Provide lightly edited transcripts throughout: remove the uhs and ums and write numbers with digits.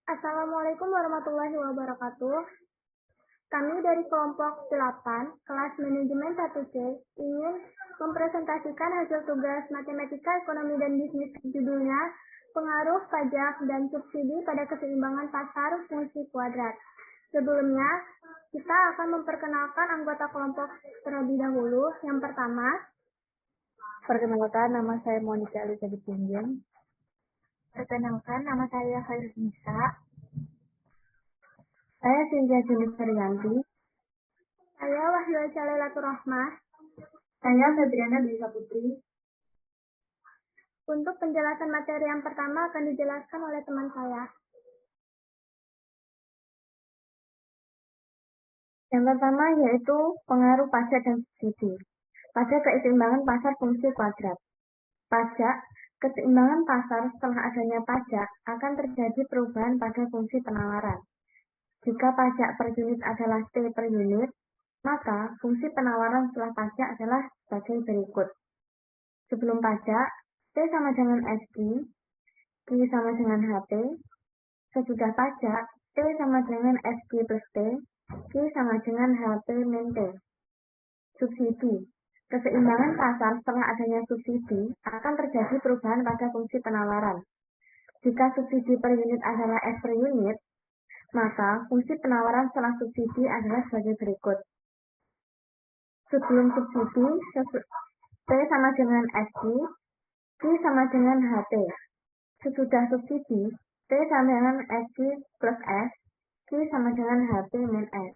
Assalamualaikum warahmatullahi wabarakatuh. Kami dari kelompok 8, kelas manajemen 1C, ingin mempresentasikan hasil tugas matematika, ekonomi, dan bisnis judulnya pengaruh pajak dan subsidi pada keseimbangan pasar fungsi kuadrat. Sebelumnya, kita akan memperkenalkan anggota kelompok terlebih dahulu. Yang pertama, Perkenalkan, nama saya Monica Elizabeth Junjung. perkenalkan nama saya Nisa. Saya Cynthia Julis Haryanti. Saya Wahyu Aca Rahmah. Saya Febriana Dwi Putri. Untuk penjelasan materi yang pertama akan dijelaskan oleh teman saya. Yang pertama yaitu pengaruh pajak dan subsidi pada keseimbangan pasar fungsi kuadrat. Pajak, keseimbangan pasar setelah adanya pajak akan terjadi perubahan pada fungsi penawaran. Jika pajak per unit adalah T per unit, maka fungsi penawaran setelah pajak adalah sebagai berikut. Sebelum pajak, T sama dengan SQ, Q sama dengan HT. Sesudah pajak, T sama dengan SQ plus T, Q sama dengan HT min T. Subsidi. Keseimbangan pasar setelah adanya subsidi akan terjadi perubahan pada fungsi penawaran. Jika subsidi per unit adalah S per unit, maka fungsi penawaran setelah subsidi adalah sebagai berikut. Sebelum subsidi, T sama dengan SQ, Q sama dengan HT. Sesudah subsidi, T sama dengan SQ plus S, Q sama dengan HT min S.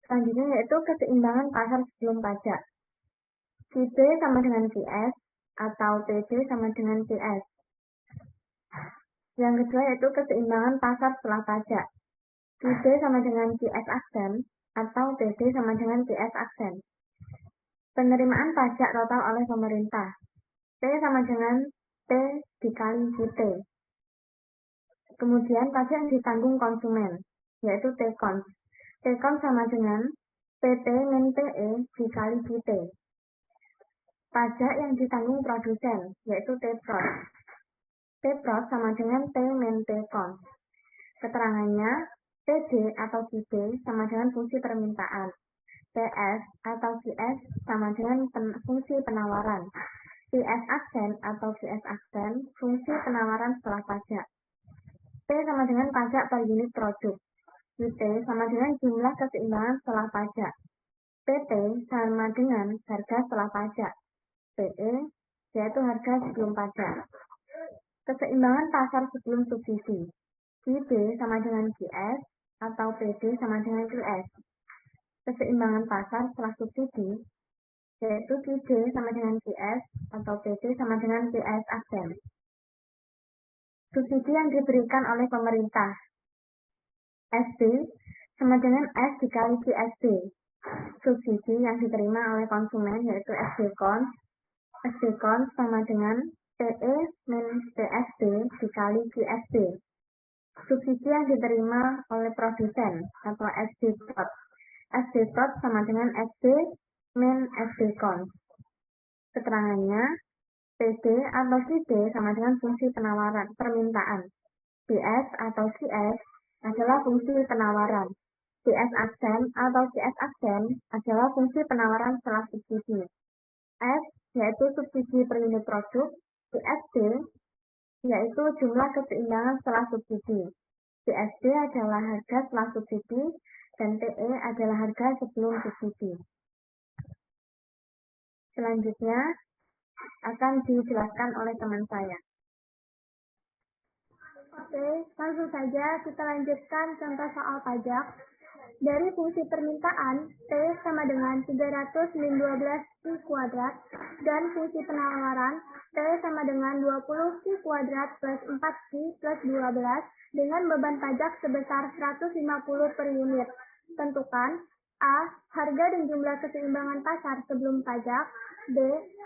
Selanjutnya yaitu keseimbangan pasar sebelum pajak. QT sama dengan QS atau PD sama dengan QS. Yang kedua yaitu keseimbangan pasar setelah pajak. QD sama dengan QS aksen atau PD sama dengan QS aksen. Penerimaan pajak total oleh pemerintah. T sama dengan T dikali QT. Kemudian pajak yang ditanggung konsumen, yaitu T-Cons. T-Cons sama dengan PT min PE dikali QT. Pajak yang ditanggung produsen, yaitu T-Prod. T-Prod sama dengan T min T-Cons. Keterangannya, TD atau QD sama dengan fungsi permintaan. TS atau QS sama dengan fungsi penawaran. QS aksen atau QS aksen, fungsi penawaran setelah pajak. T sama dengan pajak per unit produk. QT sama dengan jumlah keseimbangan setelah pajak. PT sama dengan harga setelah pajak. PE yaitu harga sebelum pajak. Keseimbangan pasar sebelum subsidi. QD sama dengan QS atau PD sama dengan QS. Keseimbangan pasar setelah subsidi yaitu QD sama dengan QS atau PD sama dengan QS aksen. Subsidi yang diberikan oleh pemerintah. SB sama dengan S dikali QSB. Subsidi yang diterima oleh konsumen yaitu SB-Cons. SB-Cons sama dengan PE min PSB dikali QSB. Subsidi yang diterima oleh produsen atau SB-Prod. SB-Prod sama dengan SB min SB-Cons. Keterangannya, PD atau QD sama dengan fungsi penawaran permintaan. DS atau CS adalah fungsi penawaran. DS aksen atau CS aksen adalah fungsi penawaran setelah subsidi. S yaitu subsidi per unit produk. CSD yaitu jumlah keseimbangan setelah subsidi. CSD adalah harga setelah subsidi dan TE adalah harga sebelum subsidi. Selanjutnya akan dijelaskan oleh teman saya. Oke, langsung saja kita lanjutkan contoh soal pajak. Dari fungsi permintaan, T sama dengan 300 min 12 Q kuadrat, dan fungsi penawaran, T sama dengan 20 Q kuadrat plus 4 Q plus 12, dengan beban pajak sebesar 150 per unit. Tentukan A. Harga dan jumlah keseimbangan pasar sebelum pajak. B.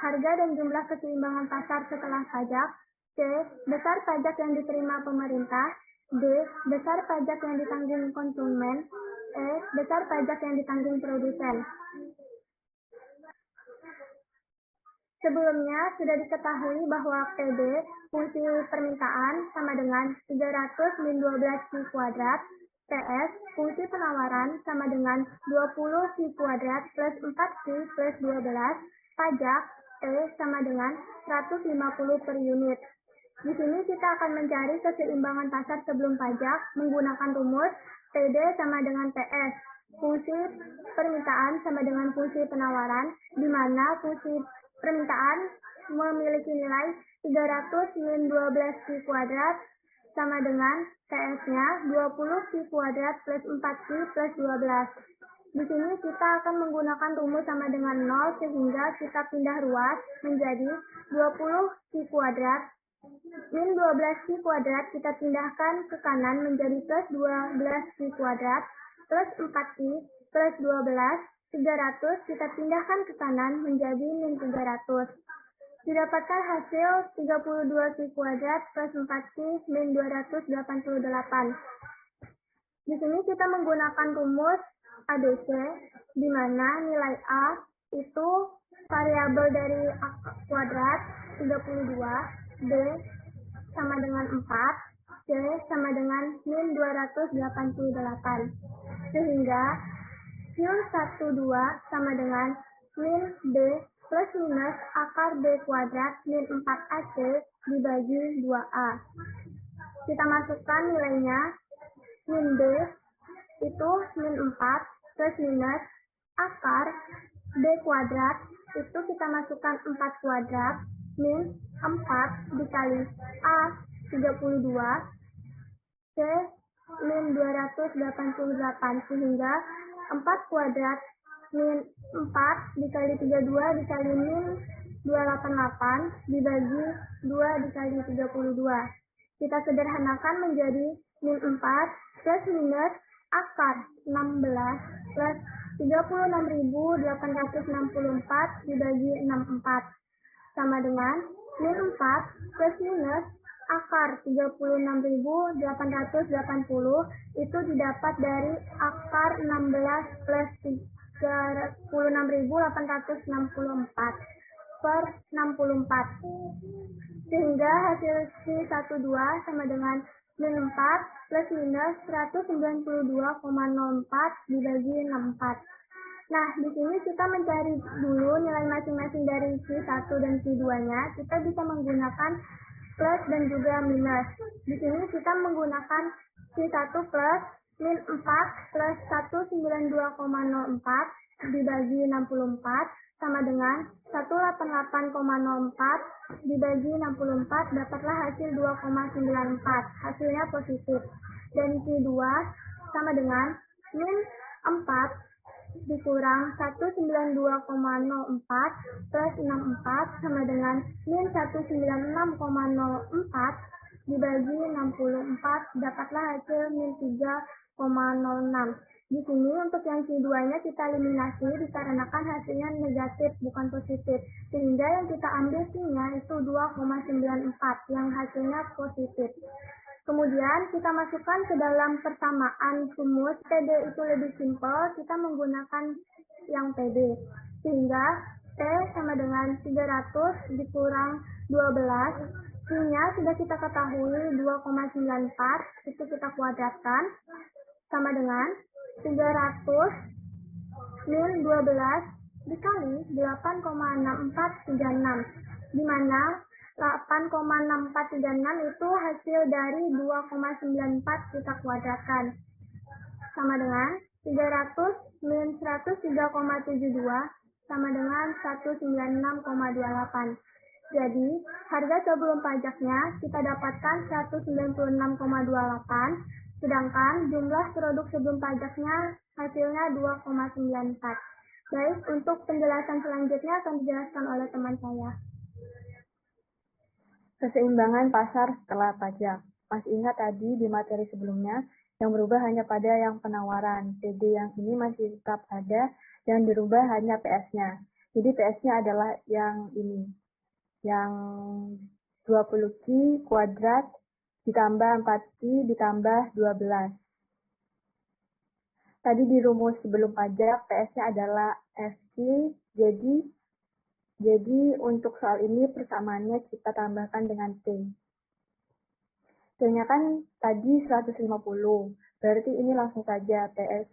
Harga dan jumlah keseimbangan pasar setelah pajak. C. Besar pajak yang diterima pemerintah. D. Besar pajak yang ditanggung konsumen. E. Besar pajak yang ditanggung produsen. Sebelumnya sudah diketahui bahwa PD fungsi permintaan sama dengan 300 min 12 Q kuadrat, PS fungsi penawaran sama dengan 20 Q kuadrat plus 4Q plus 12, pajak T sama dengan 150 per unit. Di sini kita akan mencari keseimbangan pasar sebelum pajak menggunakan rumus PD sama dengan PS. Fungsi permintaan sama dengan fungsi penawaran, di mana fungsi permintaan memiliki nilai 300 min 12 Q kuadrat sama dengan PS-nya 20 Q kuadrat plus 4Q plus 12. Di sini kita akan menggunakan rumus sama dengan 0 sehingga kita pindah ruas menjadi 20 Q kuadrat min 12 Q kuadrat kita pindahkan ke kanan menjadi plus 12 Q kuadrat plus 4Q plus 12, 300 kita pindahkan ke kanan menjadi min 300. Didapatkan hasil 32 Q kuadrat plus 4Q min 288. Di sini kita menggunakan rumus ABC, di mana nilai A itu variabel dari A kuadrat 32, B sama dengan 4, C sama dengan min 288. Sehingga Q12 sama dengan min B plus minus akar B kuadrat min 4AC dibagi 2A. Kita masukkan nilainya, min B itu min 4 plus minus akar B kuadrat itu kita masukkan 4 kuadrat min 4 dikali A 32 C min 288 sehingga 4 kuadrat min 4 dikali 32 dikali min 288 dibagi 2 dikali 32. Kita sederhanakan menjadi min 4 plus minus akar 16 plus 36.864 dibagi 64 sama dengan min 4 plus minus akar 36.880 itu didapat dari akar 16 plus 36.864 per 64. Sehingga hasil Q12 sama dengan min 4 plus minus 192,04 dibagi 64. Nah, di sini kita mencari dulu nilai masing-masing dari Q1 dan Q2-nya. Kita bisa menggunakan plus dan juga minus. Di sini kita menggunakan Q1 plus min 4 plus 192,04 dibagi 64 sama dengan 188,04 dibagi 64 dapatlah hasil 2,94. Hasilnya positif. Dan Q2 sama dengan min 4 dikurang 192,04 plus 64 sama dengan min 196,04 dibagi 64 dapatlah hasil min 3,06. Di sini untuk yang Q2-nya kita eliminasi dikarenakan hasilnya negatif bukan positif, sehingga yang kita ambil Q-nya itu 2,94 yang hasilnya positif. Kemudian kita masukkan ke dalam persamaan rumus PD itu lebih simpel, kita menggunakan yang PD. Sehingga T sama dengan 300 dikurang 12, Q-nya sudah kita ketahui 2,94, itu kita kuadratkan, sama dengan 300 min 12 dikali 8,6436, di mana 8,6436 itu hasil dari 2,94 kita kuadratkan. Sama dengan 300 min 103,72 sama dengan 196,28. Jadi, harga sebelum pajaknya kita dapatkan 196,28, sedangkan jumlah produk sebelum pajaknya hasilnya 2,94. Baik, untuk penjelasan selanjutnya akan dijelaskan oleh teman saya. Keseimbangan pasar setelah pajak. Masih ingat tadi di materi sebelumnya, yang berubah hanya pada yang penawaran. PD yang ini masih tetap ada, yang dirubah hanya PS-nya. Jadi PS-nya adalah yang ini, yang 20Q kuadrat ditambah 4Q ditambah 12. Tadi di rumus sebelum pajak, PS-nya adalah FQ, jadi Jadi untuk soal ini persamaannya kita tambahkan dengan T. T-nya kan tadi 150, berarti ini langsung saja TS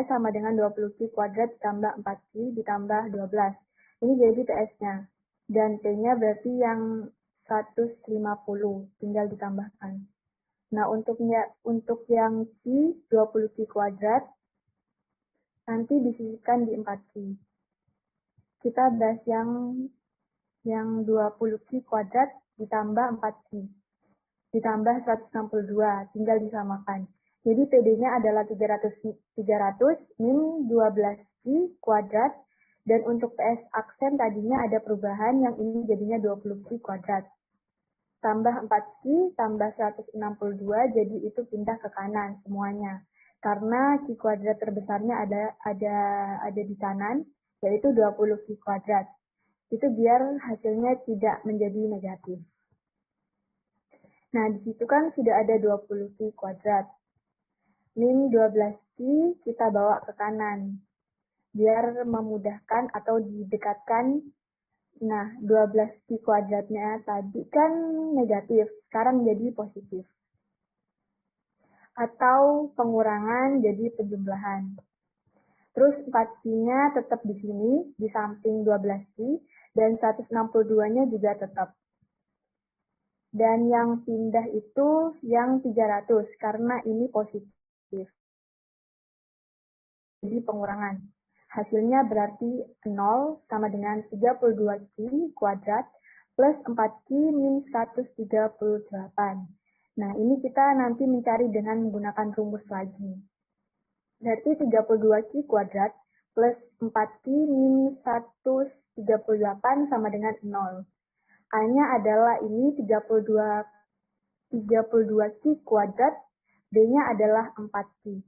sama dengan 20Q kuadrat ditambah 4Q ditambah 12. Ini jadi TS-nya. Dan T-nya berarti yang 150, tinggal ditambahkan. Nah, untuk yang Q, 20Q kuadrat, nanti disisihkan di 4Q. Kita bahas yang 20Q kuadrat ditambah 4Q. Ditambah 162, tinggal disamakan. Jadi PD-nya adalah 300 min 12Q kuadrat, dan untuk PS aksen tadinya ada perubahan, yang ini jadinya 20Q kuadrat. Tambah 4Q, tambah 162, jadi itu pindah ke kanan semuanya. Karena Q kuadrat terbesarnya ada di kanan, yaitu 20Q kuadrat. Itu biar hasilnya tidak menjadi negatif. Nah, di situ kan sudah ada 20Q kuadrat. Min 12Q kita bawa ke kanan, biar memudahkan atau didekatkan. Nah, 12Q kuadratnya tadi kan negatif, sekarang menjadi positif. Atau pengurangan jadi penjumlahan. Terus 4Q-nya tetap di sini, di samping 12Q, dan 162-nya juga tetap. Dan yang pindah itu yang 300, karena ini positif. Jadi pengurangan. Hasilnya berarti 0 sama dengan 32Q kuadrat plus 4Q min 138. Nah, ini kita nanti mencari dengan menggunakan rumus lagi. Berarti 32Q kuadrat plus 4Q min 138 sama dengan 0. A-nya adalah ini 32Q kuadrat, B-nya adalah 4Q.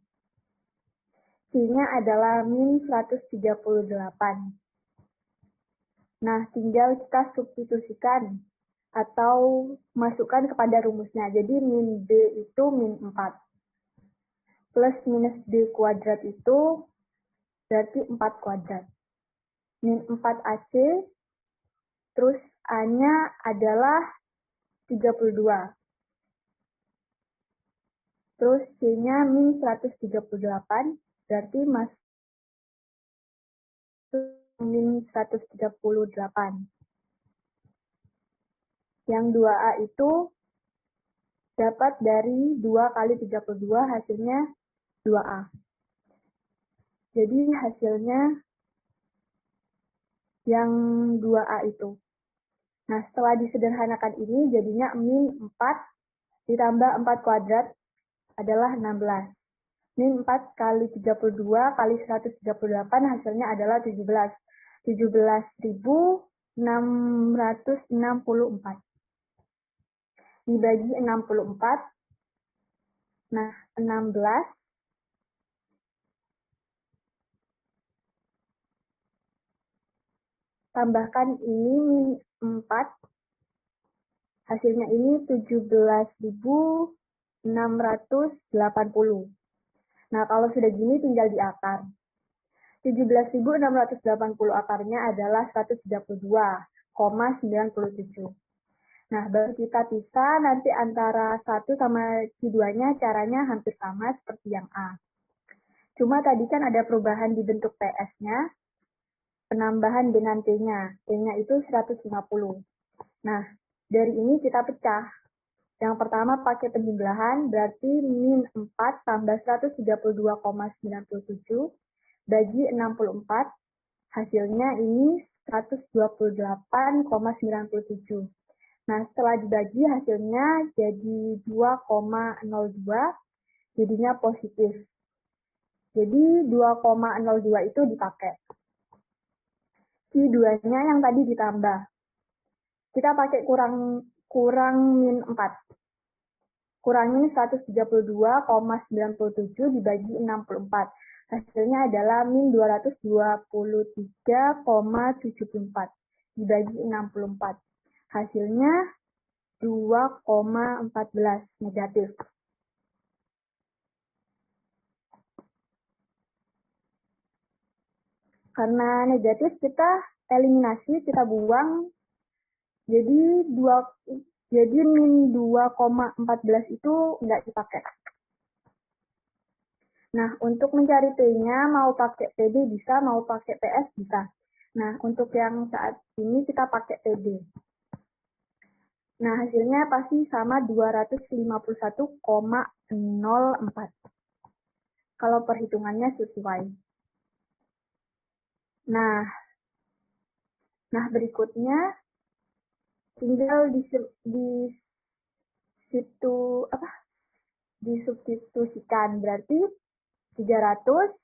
C-nya adalah min 138. Nah, tinggal kita substitusikan atau masukkan kepada rumusnya. Jadi min D itu min 4. Plus minus D kuadrat itu berarti 4 kuadrat. Min 4 AC, terus A-nya adalah 32. Terus C-nya min 138, berarti masuk min 138. Yang 2A itu dapat dari 2 kali 32, hasilnya 2A. Jadi hasilnya yang 2A itu. Nah, setelah disederhanakan ini jadinya min 4 ditambah 4 kuadrat adalah 16. Min 4 kali 32 kali 138 hasilnya adalah 17. 17.664. Dibagi 64. Nah, 16 tambahkan ini min 4. Hasilnya ini 17.680. Nah, kalau sudah gini tinggal diakar. 17.680 akarnya adalah 132,97. Nah, baru kita pisah nanti antara 1 sama Q2-nya caranya hampir sama seperti yang A. Cuma tadi kan ada perubahan di bentuk PS-nya, penambahan dengan T-nya. T-nya itu 150. Nah, dari ini kita pecah. Yang pertama pakai penjumlahan, berarti min 4 tambah 132,97 bagi 64, hasilnya ini 128,97. Nah, setelah dibagi hasilnya jadi 2,02, jadinya positif. Jadi 2,02 itu dipakai. Q2-nya yang tadi ditambah. Kita pakai kurang min 4. Kurangin 132,97 dibagi 64. Hasilnya adalah min 223,74 dibagi 64. Hasilnya 2,14 negatif. Karena negatif kita eliminasi, kita buang. Jadi min 2,14 itu nggak dipakai. Nah, untuk mencari P-nya mau pakai PB bisa, mau pakai PS bisa. Nah, untuk yang saat ini kita pakai PB. Nah, hasilnya pasti sama 251,04. Kalau perhitungannya sesuai. Nah, berikutnya tinggal disubstitusikan. Berarti 300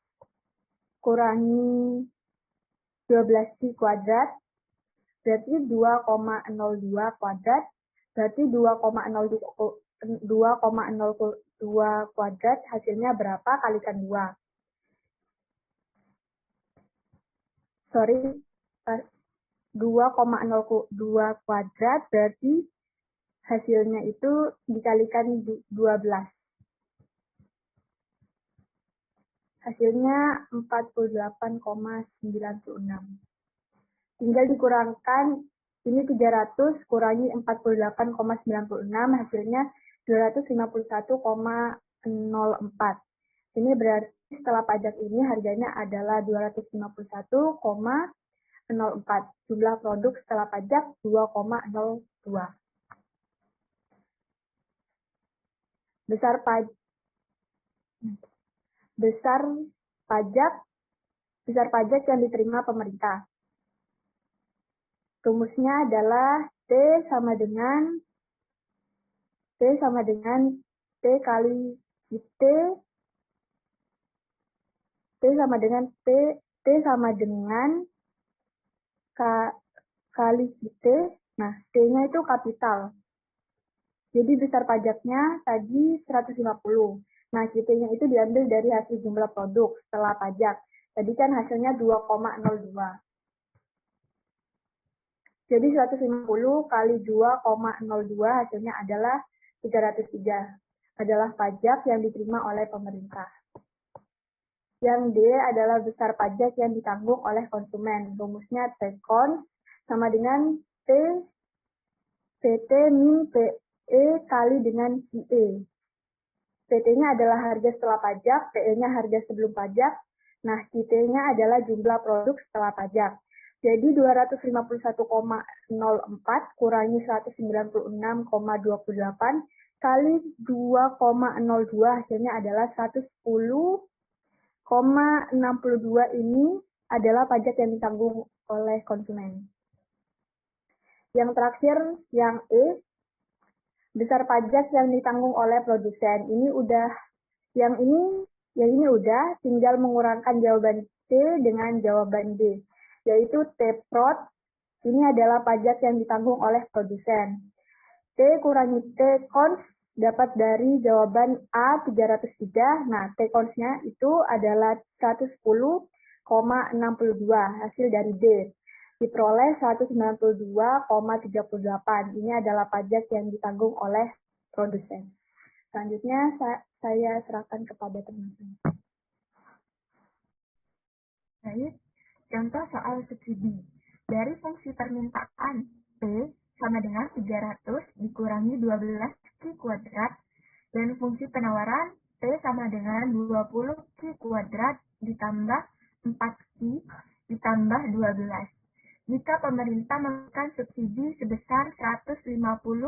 kurangi 12C kuadrat berarti 2,02 kuadrat, berarti 2,02 kuadrat hasilnya berapa kalikan 2. Sorry, 2,02 kuadrat berarti hasilnya itu dikalikan 12. Hasilnya 48,96. Tinggal dikurangkan, ini 300 kurangi 48,96, hasilnya 251,04. Ini berarti setelah pajak ini harganya adalah 251,04. Jumlah produk setelah pajak 2,02. Besar pajak yang diterima pemerintah. Rumusnya adalah T sama dengan T kali T sama dengan kali T. Nah, T-nya itu kapital. Jadi besar pajaknya tadi 150. Nah, Q-nya itu diambil dari hasil jumlah produk setelah pajak. Tadi kan hasilnya 2,02. Jadi 150 kali 2,02 hasilnya adalah 303. Adalah pajak yang diterima oleh pemerintah. Yang D adalah besar pajak yang ditanggung oleh konsumen. Rumusnya T-cons sama dengan PT min PE kali dengan QE. PT-nya adalah harga setelah pajak, PE-nya harga sebelum pajak. Nah, QT-nya adalah jumlah produk setelah pajak. Jadi 251,04 kurangi 196,28 kali 2,02 hasilnya adalah 110,62. Ini adalah pajak yang ditanggung oleh konsumen. Yang terakhir, yang E, besar pajak yang ditanggung oleh produsen. Yang ini udah, tinggal mengurangkan jawaban C dengan jawaban D, yaitu T-prod. Ini adalah pajak yang ditanggung oleh produsen. T kurangi T-cons dapat dari jawaban A 303. Nah, T-cons-nya itu adalah 110,62 hasil dari D. Diperoleh 192,38. Ini adalah pajak yang ditanggung oleh produsen. Selanjutnya saya serahkan kepada teman-teman. Baik, contoh soal subsidi. Dari fungsi permintaan P sama dengan 300 dikurangi 12 Q kuadrat dan fungsi penawaran P sama dengan 20 Q kuadrat ditambah 4Q ditambah 12. Jika pemerintah memberikan subsidi sebesar 150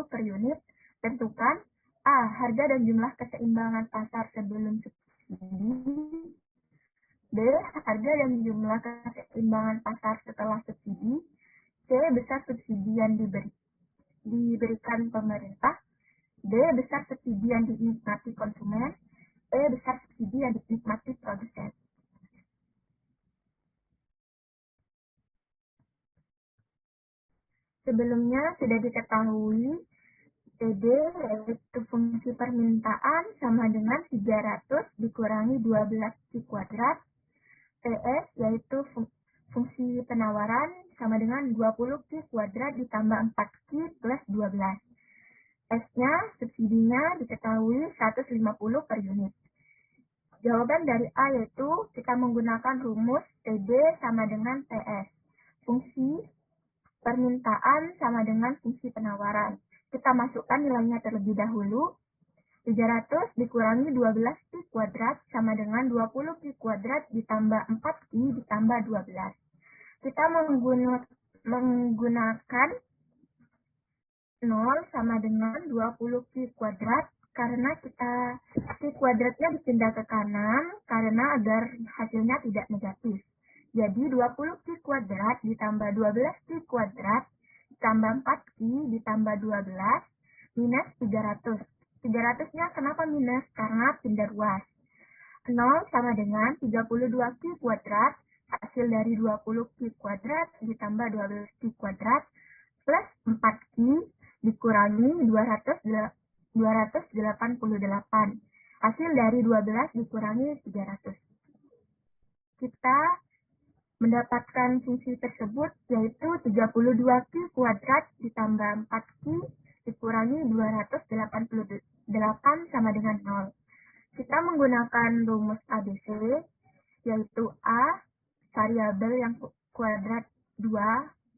per unit, tentukan A. Harga dan jumlah keseimbangan pasar sebelum subsidi. B. Harga dan jumlah keseimbangan pasar setelah subsidi. C. Besar subsidi yang diberikan pemerintah. D. Besar subsidi yang dinikmati konsumen. E. Besar subsidi yang dinikmati produsen. Sebelumnya sudah diketahui PD yaitu fungsi permintaan sama dengan 300 dikurangi 12Q kuadrat. PS yaitu fungsi penawaran sama dengan 20Q kuadrat ditambah 4Q plus 12. S-nya, subsidinya diketahui 150 per unit. Jawaban dari A yaitu kita menggunakan rumus TD sama dengan TS. Fungsi permintaan sama dengan fungsi penawaran. Kita masukkan nilainya terlebih dahulu. 300 dikurangi 12 Pi kuadrat sama dengan 20 Pi kuadrat ditambah 4 Pi ditambah 12. Kita menggunakan 0 sama dengan 20 Pi kuadrat karena kita Pi kuadratnya dipindah ke kanan karena agar hasilnya tidak negatif. Jadi 20 Pi kuadrat ditambah 12 Pi kuadrat ditambah 4 Pi ditambah 12 minus 300. 300-nya kenapa minus? Karena pindah ruas. 0 sama dengan 32 Pi kuadrat, hasil dari 20 Pi kuadrat ditambah 12 Pi kuadrat plus 4 Pi dikurangi 288. Hasil dari 12 dikurangi 300. Kita mendapatkan fungsi tersebut yaitu 32 Pi kuadrat ditambah 4 Pi dikurangi 288 sama dengan 0. Kita menggunakan rumus ABC, yaitu A, variabel yang kuadrat 2,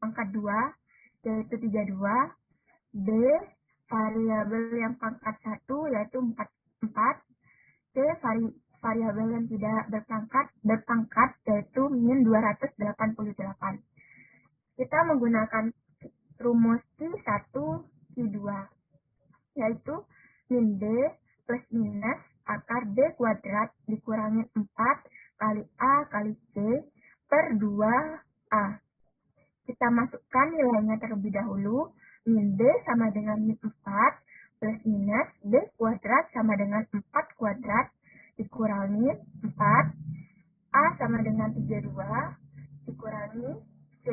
pangkat 2, yaitu 32. B, variabel yang pangkat 1, yaitu 4. C, variabel yang tidak berpangkat, yaitu min 288. Kita menggunakan rumus Q1, Q2, yaitu min D plus minus akar D kuadrat dikurangi 4 kali A kali C per 2A. Kita masukkan nilainya terlebih dahulu. Min D sama dengan min 4 plus minus D kuadrat sama dengan 4 kuadrat dikurangi 4. A sama dengan 32 dikurangi C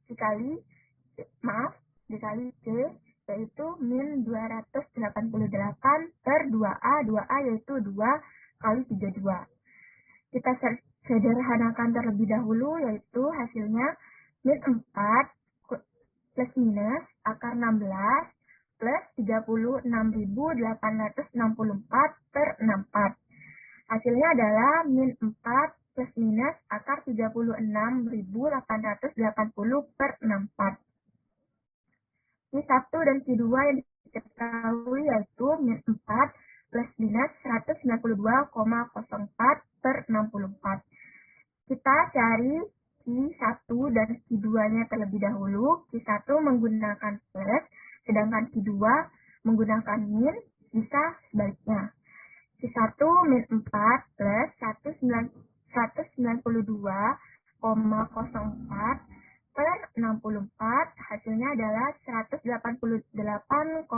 dikali C yaitu min 288 per 2A. 2A yaitu 2 kali 32. Kita sederhanakan terlebih dahulu, yaitu hasilnya min 4 plus minus akar 16 plus 36.864 per 64. Hasilnya adalah min 4 plus minus akar 36.880 per 64. Q1 dan Q2 yang diketahui yaitu min 4 plus minus 192,04 per 64. Kita cari Q1 dan Q2-nya terlebih dahulu. Q1 menggunakan plus, sedangkan Q2 menggunakan min, bisa sebaliknya. Q1 min 4 plus 192,04 per 64, hasilnya adalah 188,04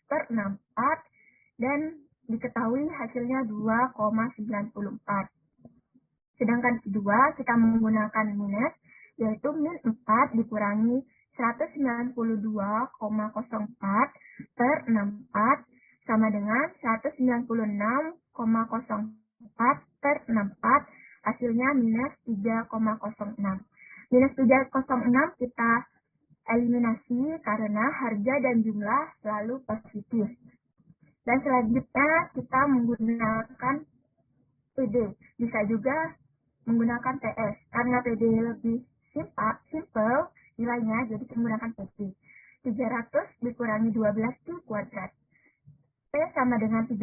per 64, dan diketahui hasilnya 2,94. Sedangkan kedua, kita menggunakan minus, yaitu min 4 dikurangi 192,04 per 64, sama dengan 196,04 per 64, hasilnya minus 3,06. Minus 3,06 kita eliminasi karena harga dan jumlah selalu positif. Dan selanjutnya kita menggunakan PD. Bisa juga menggunakan TS. Karena PD lebih simple nilainya, jadi kita menggunakan PD. 300 dikurangi 12 Pi kuadrat. P sama dengan 300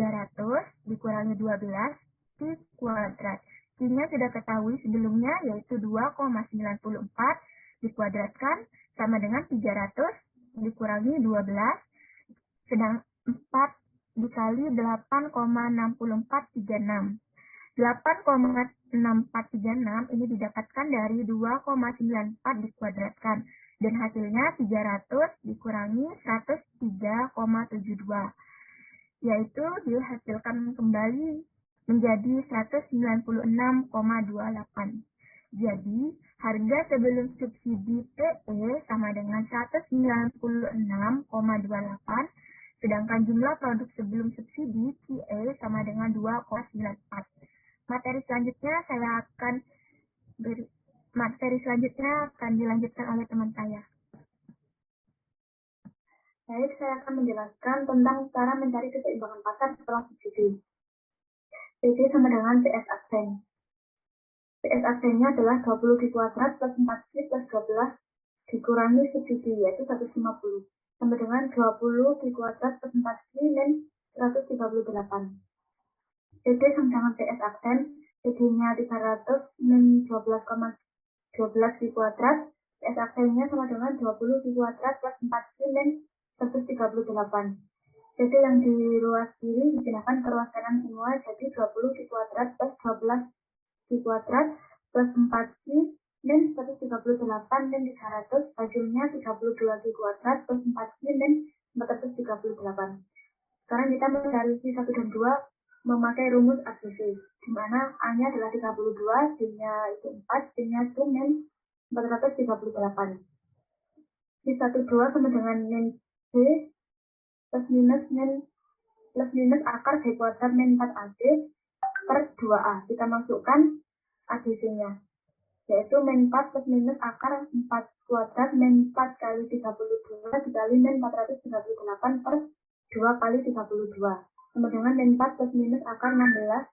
dikurangi 12 Pi kuadrat. Q-nya sudah ketahui sebelumnya, yaitu 2,94 dikuadratkan sama dengan 300 dikurangi 12, sedang 4 dikali 8,6436. 8,6436 ini didapatkan dari 2,94 dikuadratkan, dan hasilnya 300 dikurangi 103,72, yaitu dihasilkan kembali menjadi 196,28. Jadi, harga sebelum subsidi PE sama dengan 196,28, sedangkan jumlah produk sebelum subsidi QE sama dengan 2,94. Materi selanjutnya akan dilanjutkan oleh teman saya. Baik, saya akan menjelaskan tentang cara mencari keseimbangan pasar setelah subsidi. PD sama dengan PS aksen. PS aksennya adalah 20 di kuadrat plus 4Q plus 12 dikurangi subsidi, yaitu 150. Sama dengan 20 di kuadrat plus 4Q min 138. PD sama dengan PS aksen, PD-nya 300 min 12,12 di kuadrat, PS aksennya sama dengan 20 di kuadrat plus 4Q min 138. Jadi yang di ruas kiri dipindahkan ke ruas kanan semua, jadi 20 di kuadrat plus 12 di kuadrat plus 4Q min 138 dan 300, hasilnya 32 di kuadrat plus 4Q min 438. Sekarang kita mencari Q1 dan 2 memakai rumus adisi, di mana A-nya adalah 32, D-nya itu 4, D-nya itu min 438. Q1 2 sama dengan min D plus minus akar D kuadrat min 4AD per 2A. Kita masukkan adisinya, yaitu min 4 plus minus akar 4 kuadrat min 4 kali 32 dikali min 438 per 2 kali 32. Sama dengan min 4 plus minus akar 16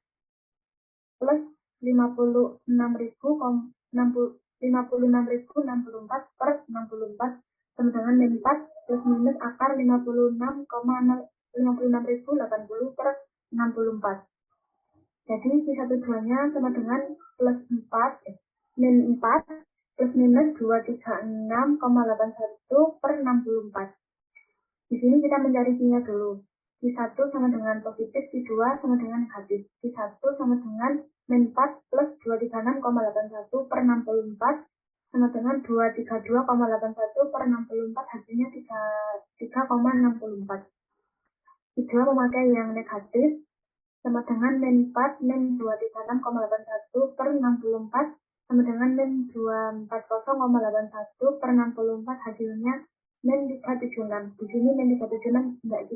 plus 56.064 per 64 sama dengan min 4 plus minus akar 56.080 per 64. Jadi Q12-nya sama dengan plus 4, min 4 plus minus 236,81 per 64. Di sini kita mencari Q-nya dulu. Q1 sama dengan positif, Q2 sama dengan negatif. Q1 sama dengan min 4 plus 236,81 per 64 sama dengan 232,81 per 64, hasilnya 3,64. Q2 memakai yang negatif, sama dengan min 4 min 236,81 per 64 sama dengan min 240,81 per 64, hasilnya min 376. Di sini min 376 tidak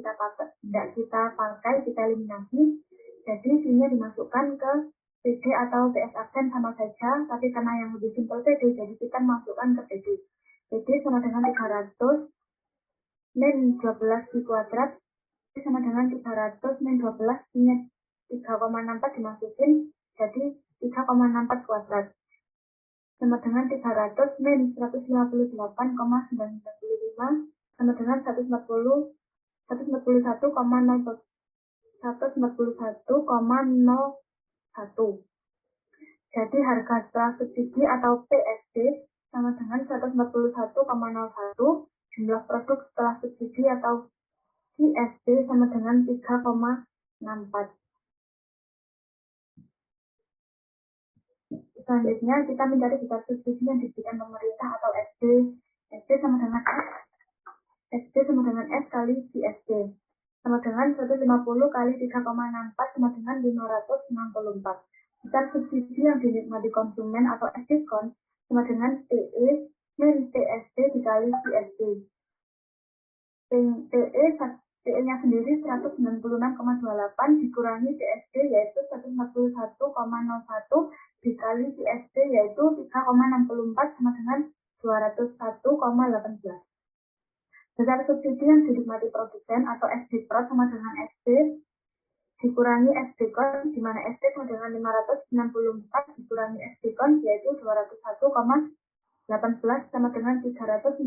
kita pakai, kita eliminasi. Jadi sini dimasukkan ke PD atau PS aksen sama saja, tapi karena yang lebih simpel PD, jadi kita masukkan ke PD. PD sama dengan 300 min 12 di kuadrat sama dengan 300 min 12 punya 3,64 dimasukin, jadi 3,64 kuadrat sama dengan 300 min 158,995 sama dengan 141,01. Jadi harga setelah subsidi atau PSD sama dengan 141,01, jumlah produk setelah subsidi atau ISD sama dengan 3,64. Selanjutnya kita mencari besar subsidi yang diberikan pemerintah atau SD. SD sama dengan S. SD sama dengan S kali ISD. Sama dengan 150 kali 3,64 sama dengan 564. Besar subsidi yang dinikmati konsumen atau S diskon sama dengan TE min TSD dikali ISD. TE-nya sendiri 196,28 dikurangi TSD yaitu 141,01 dikali TSD yaitu 3,64 sama dengan 201,18. Besar subsidi yang dinikmati produsen atau SD Pro sama dengan SD dikurangi SD Kon, di mana SD sama dengan 594 dikurangi SD Kon yaitu 201,18 sama dengan 344,83.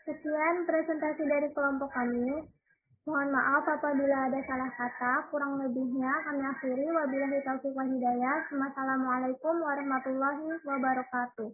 Sekian presentasi dari kelompok kami. Mohon maaf apabila ada salah kata, kurang lebihnya kami akhiri. Wabillahi taufiq wal hidayah. Wassalamualaikum warahmatullahi wabarakatuh.